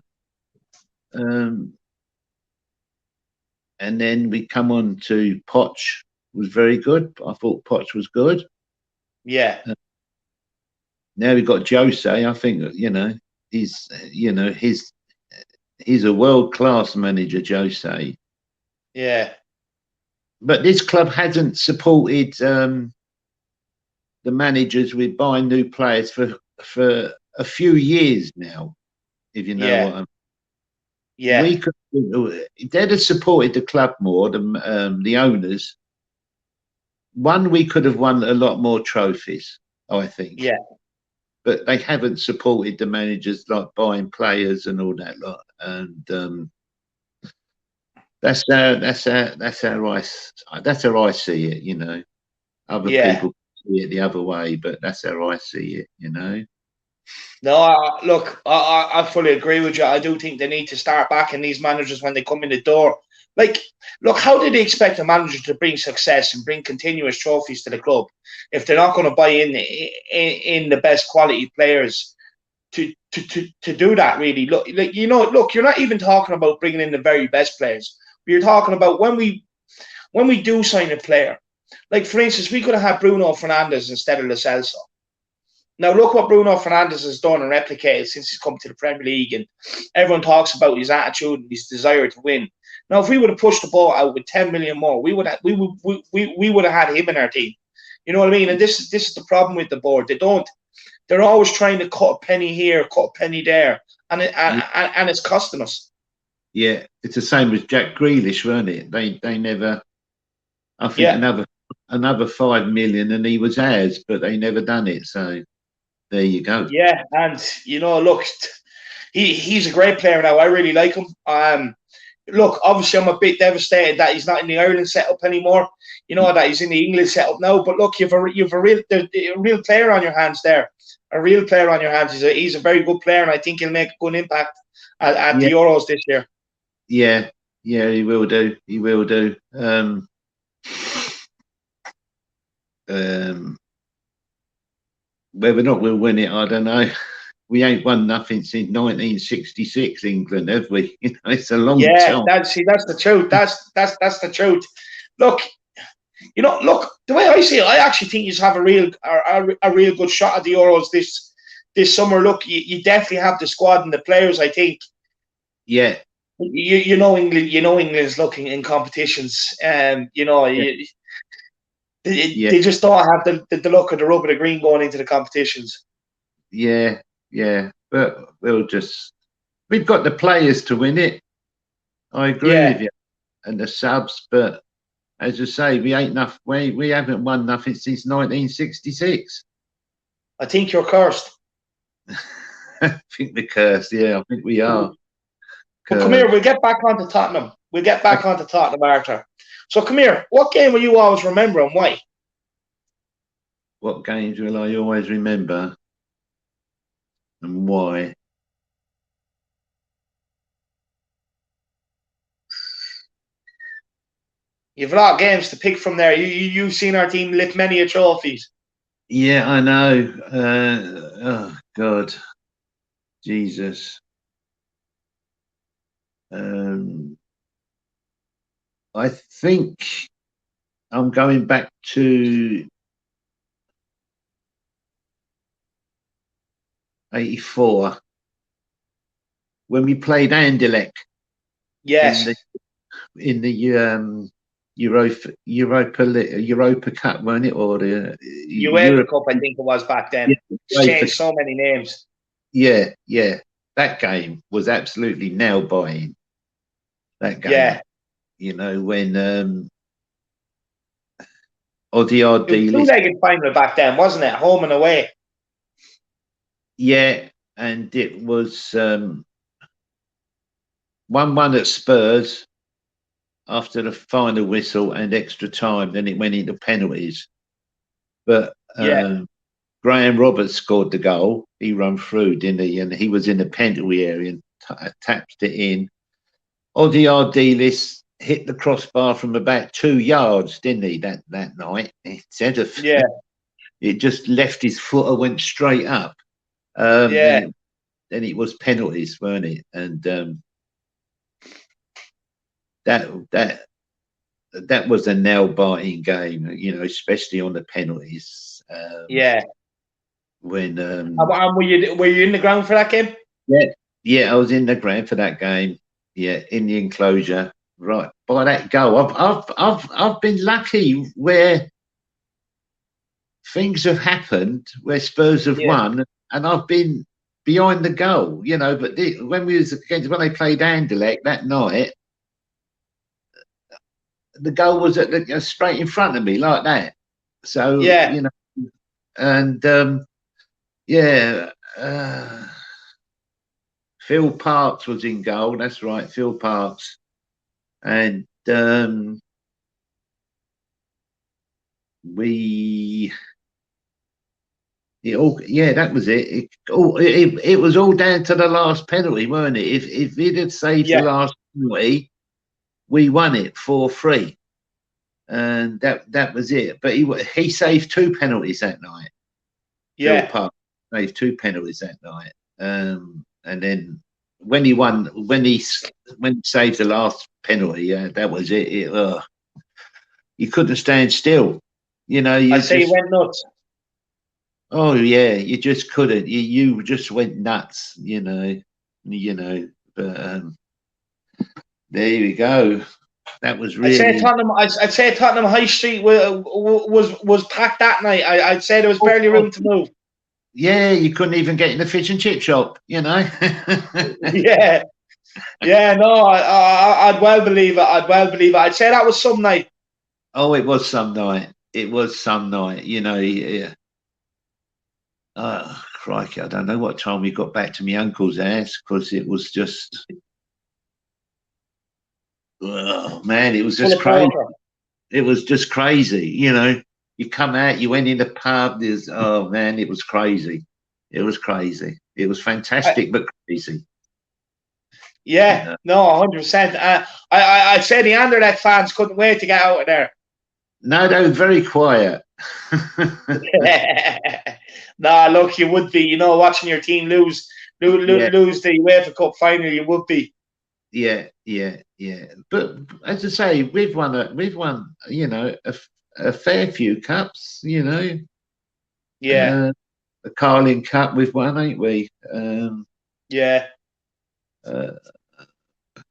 And then we come on to Poch, was very good. I thought Poch was good. Yeah. Now we've got Jose. I think he's a world class manager, Jose. Yeah. But this club hasn't supported the managers with buying new players for a few years now, if you know what I mean. Yeah. They'd have supported the club more, the owners. We could have won a lot more trophies. I think. Yeah. But they haven't supported the managers like buying players and all that lot. And that's how I see it. You know, other Yeah. people see it the other way, but that's how I see it. You know. No, look, I fully agree with you. I do think they need to start backing these managers when they come in the door. Like, look, how do they expect a manager to bring success and bring continuous trophies to the club if they're not going to buy in the best quality players to do that? Really, look, like, look, you're not even talking about bringing in the very best players. You're talking about when we do sign a player. Like, for instance, we could have had Bruno Fernandes instead of Lo Celso. Now, look what Bruno Fernandes has done and replicated since he's come to the Premier League, and everyone talks about his attitude and his desire to win. Now, if we would have pushed the ball out with 10 million more, we would have had him in our team. You know what I mean? And this is the problem with the board. They're always trying to cut a penny here, cut a penny there, and it's costing us. Yeah, it's the same with Jack Grealish, weren't it? They never. I think another 5 million, and he was ours, but they never done it. So there you go. Yeah, and look, he's a great player now. I really like him. Look, obviously, I'm a bit devastated that he's not in the Ireland setup anymore. You know that he's in the English setup now. But look, you've a real player on your hands there. A real player on your hands. He's a very good player, and I think he'll make a good impact at the Euros this year. Yeah, he will do. He will do. Whether or not we'll win it, I don't know. We ain't won nothing since 1966, England, have we? It's a long time. That's the truth. That's the truth. Look, the way I see it, I actually think you have a real good shot at the Euros this summer. Look, you definitely have the squad and the players, I think. Yeah. You know England's looking in competitions, they just don't have the look of the rub of the green going into the competitions. Yeah, but we've got the players to win it. I agree with you, and the subs, but as I say, we haven't won nothing since 1966. I think you're cursed. I think we're cursed. Yeah, I think we are. Well, come here. We'll get back onto Tottenham. Arthur. So come here. What game will you always remember and why? What games will I always remember and why? You've a lot of games to pick from there. You've seen our team lift many a trophies. Yeah, I know. Oh God, Jesus. I think I'm going back to 84 when we played Anderlecht. Yes. In the Europa Cup, weren't it, or the UEFA Cup? I think it was back then. Yeah, it's changed so many names. Yeah. That game was absolutely nail-biting. That game. Yeah. When Artiles. Two-legged final back then, wasn't it? Home and away. Yeah, and it was 1-1 at Spurs after the final whistle and extra time. Then it went into penalties. But Graham Roberts scored the goal. He ran through, didn't he? And he was in the penalty area and tapped it in. Artiles hit the crossbar from about 2 yards, didn't he, that night? Instead of it just left his foot and went straight up. Then it was penalties, weren't it? And that was a nail-biting game, especially on the penalties. When were you in the ground for that game? Yeah, I was in the ground for that game. Yeah, in the enclosure, right by that goal. I've been lucky where things have happened where Spurs have won, and I've been behind the goal, But when they played Anderlecht that night, the goal was straight in front of me like that. So And yeah, Phil Parks was in goal. That's right, Phil Parks. And that was it. It was all down to the last penalty, weren't it? If he'd had saved the last penalty, we won it 4-3, and that was it. But he saved 2 penalties that night. Yeah. Phil Park saved 2 penalties that night, and then when he saved the last penalty, that was it. You couldn't stand still, you know. I say he went nuts. Oh yeah, you just couldn't. You just went nuts, you know. But there we go. That was really. I'd say Tottenham High Street was packed that night. I'd say there was barely room to move. Yeah, you couldn't even get in the fish and chip shop, you know. Yeah. No, I'd well believe it. I'd say that was some night. Oh, it was some night. You know. Yeah. Crikey, I don't know what time we got back to my uncle's house, because it was just, oh man, it was just crazy. It was just crazy, you know. You come out, you went in the pub. Oh man, it was crazy. It was crazy. It was fantastic, but crazy. Yeah, no, 100%. I'd say the Anderlecht fans couldn't wait to get out of there. No, they were very quiet. Nah, look, you would be, you know, watching your team lose the UEFA Cup final. You would be. Yeah. But as I say, we've won, you know, a fair few cups, you know. Yeah. The Carling Cup we've won, ain't we? Yeah. When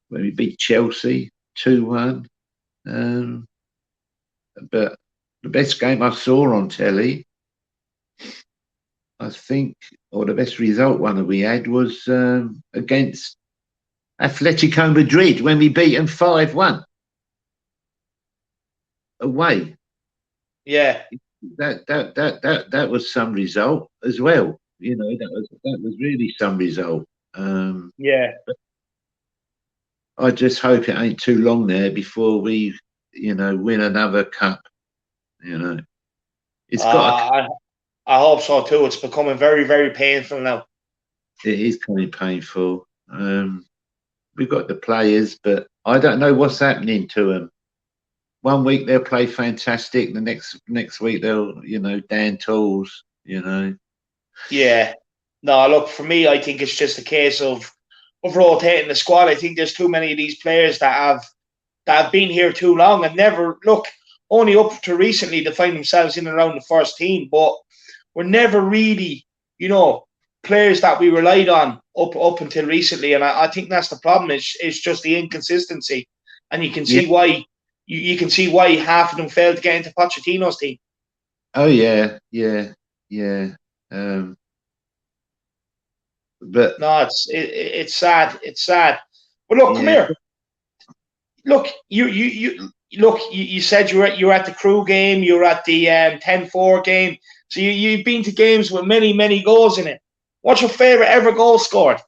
we beat Chelsea 2-1. But the best game I saw on telly, I think, or the best result one we had was against Atletico Madrid, when we beat them 5-1 away. Yeah. That was some result as well. You know, that was really some result. Yeah. I just hope it ain't too long there before we, you know, win another cup. You know, it's got. I hope so too. It's becoming very, very painful now. It is kind of painful. We've got the players, but I don't know what's happening to them. One week they'll play fantastic. The next week they'll, you know, Dan tools. You know. Yeah. No, look, for me, I think it's just a case of rotating the squad. I think there's too many of these players that have been here too long and never only up to recently to find themselves in and around the first team, but we're never really, you know, players that we relied on up until recently. And I think that's the problem. It's just the inconsistency, and you can see why. You can see why half of them failed to get into Pochettino's team. Oh yeah. But no, it's sad. It's sad. But look, come here. Look, you said you were at the Crew game. You were at the 10-4 game. So you've been to games with many goals in it. What's your favourite ever goal scored?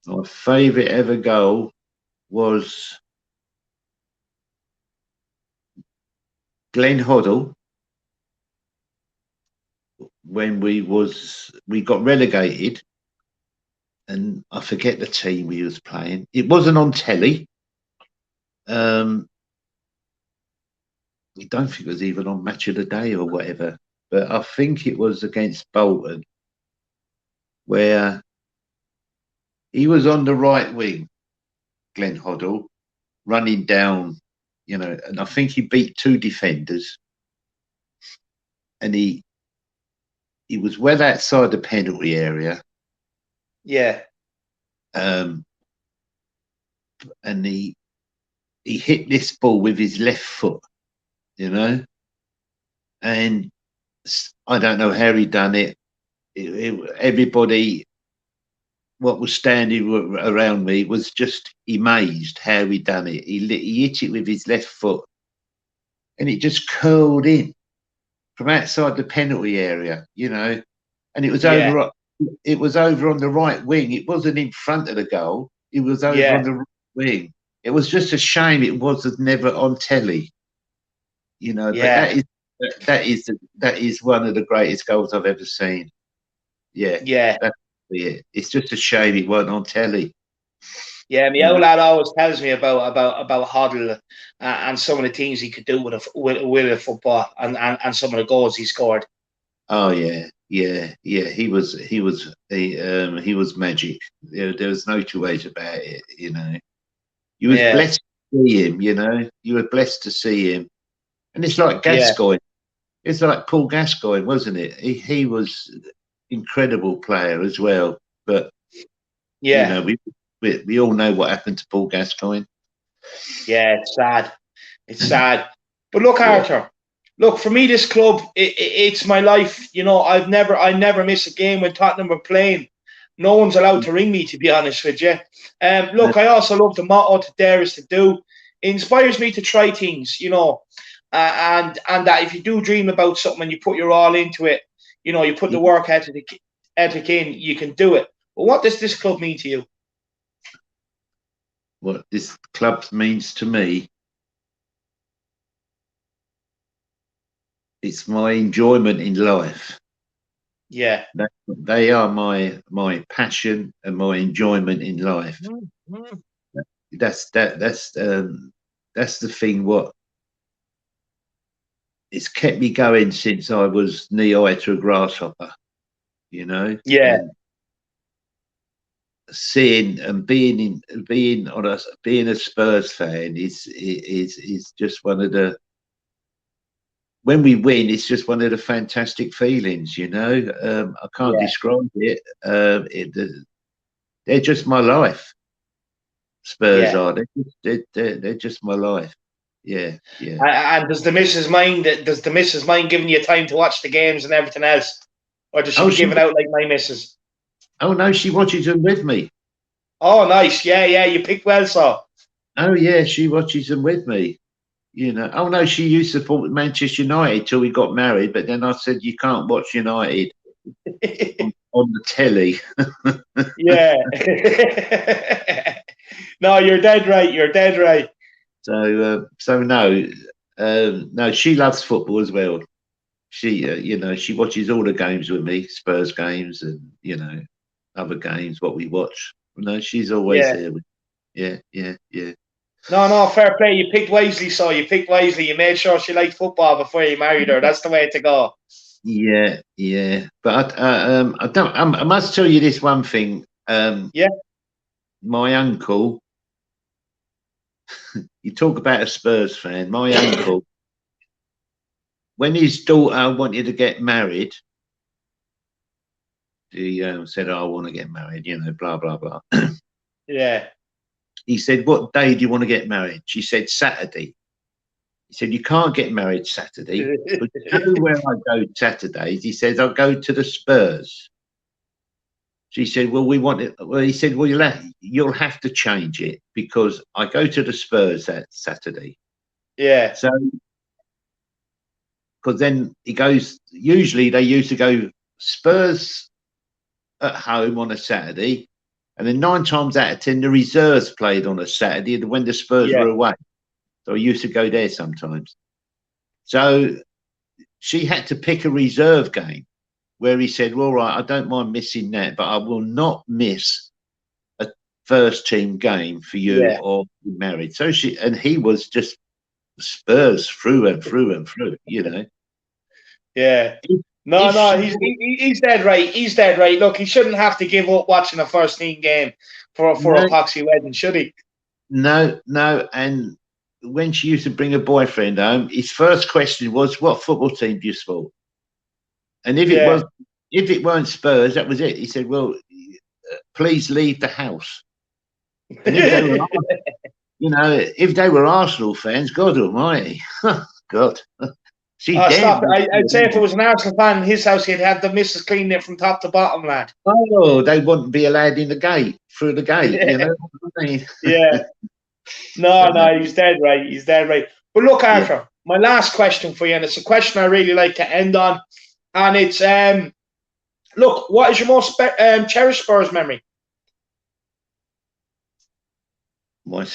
My favourite ever goal was Glenn Hoddle, when we got relegated, and I forget the team we was playing. It wasn't on telly. I don't think it was even on Match of the Day or whatever, but I think it was against Bolton, where he was on the right wing, Glenn Hoddle, running down, you know, and I think he beat 2 defenders, and he was well outside the penalty area. Yeah. And he hit this ball with his left foot, you know, and I don't know how he done it. Everybody what was standing around me was just amazed how he done it. He hit it with his left foot, and it just curled in. from outside the penalty area, you know, and it was Yeah. over. It was over on the right wing. It wasn't in front of the goal. It was over Yeah. on the right wing. It was just a shame it wasn't never on telly, you know. But Yeah. that is one of the greatest goals I've ever seen. Yeah, Yeah. that's it. It's just a shame it wasn't on telly. Yeah, my old lad always tells me about Hoddle and some of the things he could do with a football and some of the goals he scored. Oh yeah, yeah, yeah. He was magic. There was no two ways about it. You know, you was Yeah. blessed to see him. You know, you were blessed to see him. And it's like Yeah. Gascoigne. It's like Paul Gascoigne, wasn't it? He was incredible player as well. But you Yeah. know, we all know what happened to Paul Gascoigne. Yeah. It's sad. It's sad. But look, Yeah. Arthur. Look, for me, this club, it's my life. You know, I never miss a game when Tottenham are playing. No one's allowed to ring me, to be honest with you. Look, I also love the motto "to dare is to do." It inspires me to try things, you know, and that if you do dream about something and you put your all into it, you know, you put the work ethic in, you can do it. But what does this club mean to you? What this club means to me, it's my enjoyment in life. Yeah. They are my passion and my enjoyment in life. Mm-hmm. That's the thing. What it's kept me going since I was knee high to a grasshopper. You know. Yeah. And seeing and being a Spurs fan is just one of the, when we win, it's just one of the fantastic feelings, you know. I can't Yeah. describe it. They're just my life. Spurs Yeah. are. They're just my life. Yeah, yeah. And does the missus mind? Does the missus mind giving you time to watch the games and everything else, or does she be giving out like my missus? Oh no, she watches them with me. Oh, nice. Yeah, yeah. You picked well, so. Oh yeah, she watches them with me. You know. Oh no, she used to support Manchester United till we got married, but then I said you can't watch United on the telly. Yeah. No, you're dead right. You're dead right. So no, no, she loves football as well. She, you know, she watches all the games with me, Spurs games, and you know, other games what we watch. No, she's always Yeah. there. Yeah, yeah, yeah. No, no, fair play. You picked wisely, so you picked wisely. You made sure she liked football before you married her. That's the way to go. Yeah, yeah. But I don't. I must tell you this one thing. Yeah. My uncle. You talk about a Spurs fan. My uncle, when his daughter wanted to get married, he said, oh, "I want to get married," you know, blah blah blah. Yeah. He said, "What day do you want to get married?" She said, "Saturday." He said, "You can't get married Saturday." But you know where I go Saturdays? He says, "I'll go to the Spurs." She said, "Well, we want it." Well, he said, "Well, you'll have to change it because I go to the Spurs that Saturday." Yeah. So, because then he goes, usually they used to go Spurs at home on a Saturday, and then 9 times out of 10, the reserves played on a Saturday when the Spurs Yeah. were away. So I used to go there sometimes. So she had to pick a reserve game where he said, well, all right, I don't mind missing that, but I will not miss a first team game for you or be married. So he was just Spurs through and through and through, you know. Yeah. No, he's dead right. He's dead right. Look, he shouldn't have to give up watching a first team game for a poxy wedding, should he? No, no. And when she used to bring a boyfriend home, his first question was, "What football team do you support?" And if it weren't Spurs, that was it. He said, "Well, please leave the house." And if they were, you know, if they were Arsenal fans, God Almighty, God, she stop it. I'd say if it was an Arsenal fan in his house, he'd have the missus cleaning it from top to bottom, lad. Oh, they wouldn't be allowed in the gate through the gate. You know what I mean? Yeah. No, he's dead right. He's dead right. But look, Arthur, my last question for you, and it's a question I really like to end on, and it's look, what is your most cherished Spurs memory? My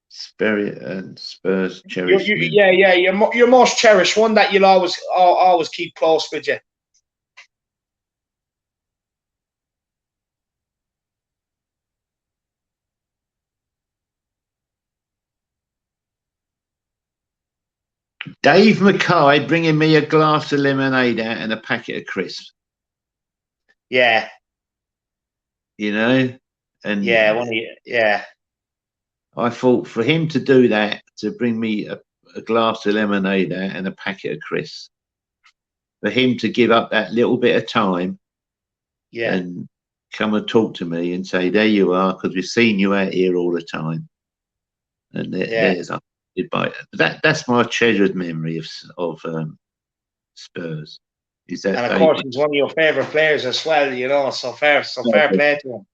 spirit and Spurs cherished memory. Yeah, your most cherished one that you'll always keep close with you. Dave Mckay bringing me a glass of lemonade out and a packet of crisps. Yeah. You know, and yeah. I thought for him to do that, to bring me a glass of lemonade out and a packet of crisps, for him to give up that little bit of time, and come and talk to me and say, "There you are," because we've seen you out here all the time, and there's goodbye. That's my treasured memory of Spurs. Is that? And of course, he's one of your favourite players as well. You know, so fair play to him.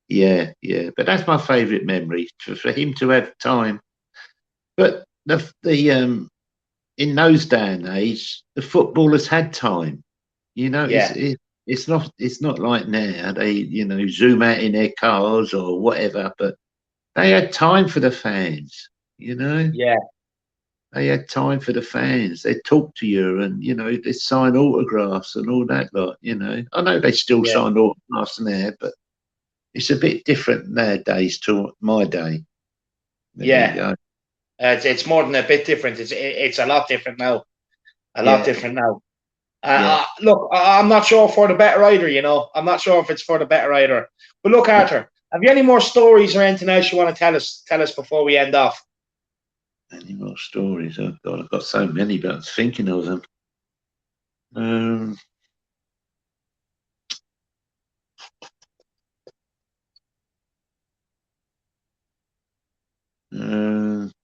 Yeah, but that's my favourite memory, for him to have time. But the in those day and age, the footballers had time. You know, it's not like now. They zoom out in their cars or whatever, but they had time for the fans. You know, they had time for the fans. They talk to you, and they sign autographs and all that lot. I know they still sign autographs now, but it's a bit different nowadays to my day. It's more than a bit different. It's a lot different now. Different now. Look, I'm not sure for the better either. I'm not sure if it's for the better either. But look, Arthur, have you any more stories or anything else you want to tell us before we end off? Any more stories? Oh God, I've got so many, but I was thinking of them.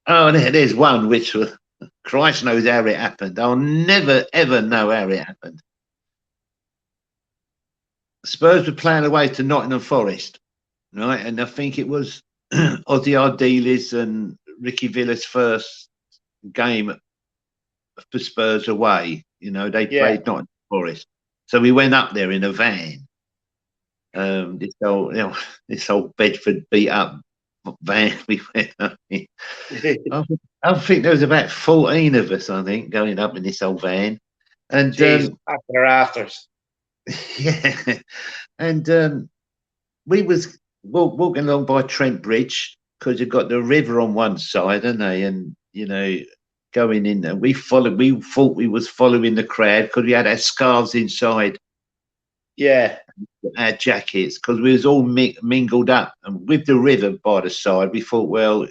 There's one which Christ knows how it happened. I'll never ever know how it happened. Spurs were playing away to Nottingham Forest, right? And I think it was Artiles and Ricky Villa's first game for Spurs away. They played Nottingham Forest, so we went up there in a van. This old Bedford beat up van. We went up in. I think there was about 14 of us, I think, going up in this old van. And after rafters. Yeah. And we was walking along by Trent Bridge, because you've got the river on one side, haven't they? And going in there, we thought we was following the crowd because we had our scarves inside. Our jackets, because we was all mingled up, and with the river by the side, we thought, well,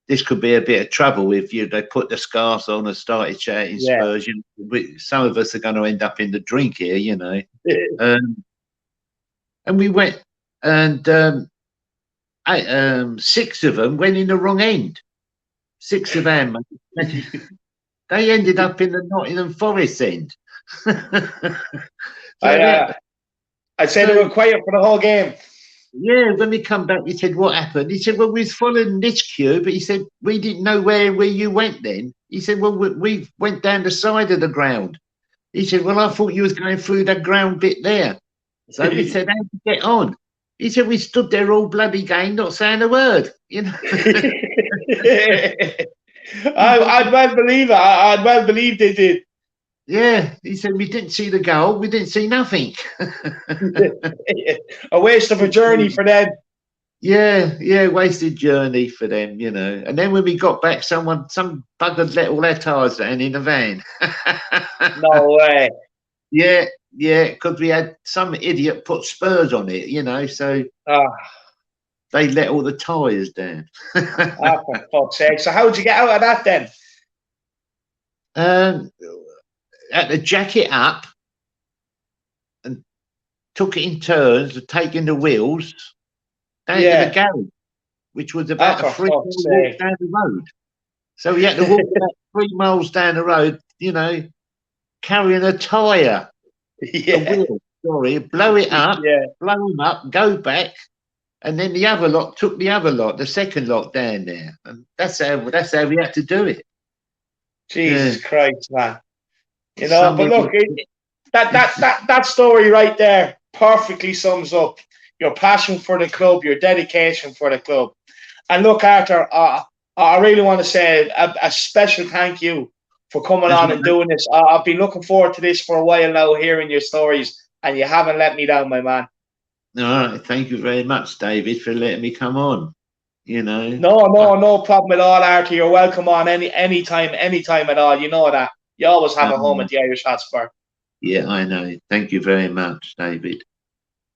this could be a bit of trouble if they put the scarves on and started shouting Spurs. Some of us are going to end up in the drink here, and we went, and 6 of them went in the wrong end. 6 of them, they ended up in the Nottingham Forest end. I'd say they were quiet for the whole game. Yeah, when we come back, we said, what happened? He said, well, we was following this queue, but he said, we didn't know where you went then. He said, well, we went down the side of the ground. He said, well, I thought you was going through that ground bit there. So we said, how did you get on? He said, we stood there all bloody game, not saying a word, I'd well believe it. I'd well believe they did. Yeah, he said, we didn't see the goal, we didn't see nothing. A waste of a journey for them. Yeah, wasted journey for them, And then when we got back, some bugger let all their tyres down in the van. No way. Yeah, because we had some idiot put Spurs on it, so they let all the tyres down. For fuck's sake. So how did you get out of that then? Had to jack it up and took it in turns of taking the wheels down to the garage, which was about a 3 mile walk down the road. So we had to walk about 3 miles down the road, carrying a tyre, a wheel, blow it up, blow them up, go back, and then the other lot took the other lot, the second lot down there, and that's how we had to do it. Jesus Yeah. Christ, man. You know, but Somebody, look, that story right there perfectly sums up your passion for the club, your dedication for the club. And look, Arthur, I really want to say a special thank you for coming that's on what, and doing this. I've been looking forward to this for a while now, hearing your stories, and you haven't let me down, my man. all right. Thank you very much, David, for letting me come on. You know, No problem at all, Arthur. You're welcome on anytime at all. You know that. You always have a home at the Irish Hotspur. yeah, I know. Thank you very much, David.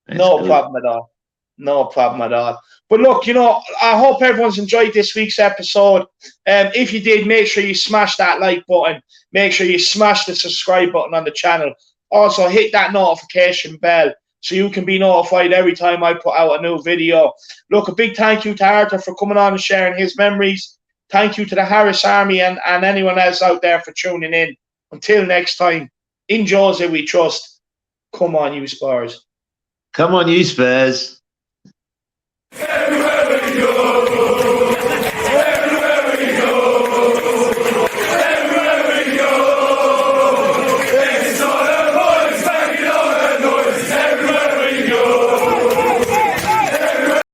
That's No good. problem at all. No problem at all. But look, you know, I hope everyone's enjoyed this week's episode. If you did, make sure you smash that like button. Make sure you smash the subscribe button on the channel. Also, hit that notification bell so you can be notified every time I put out a new video. Look, a big thank you to Arthur for coming on and sharing his memories. Thank you to the Harris Army and anyone else out there for tuning in. Until next time, in Jose we trust. Come on, you Spurs. Come on, you Spurs.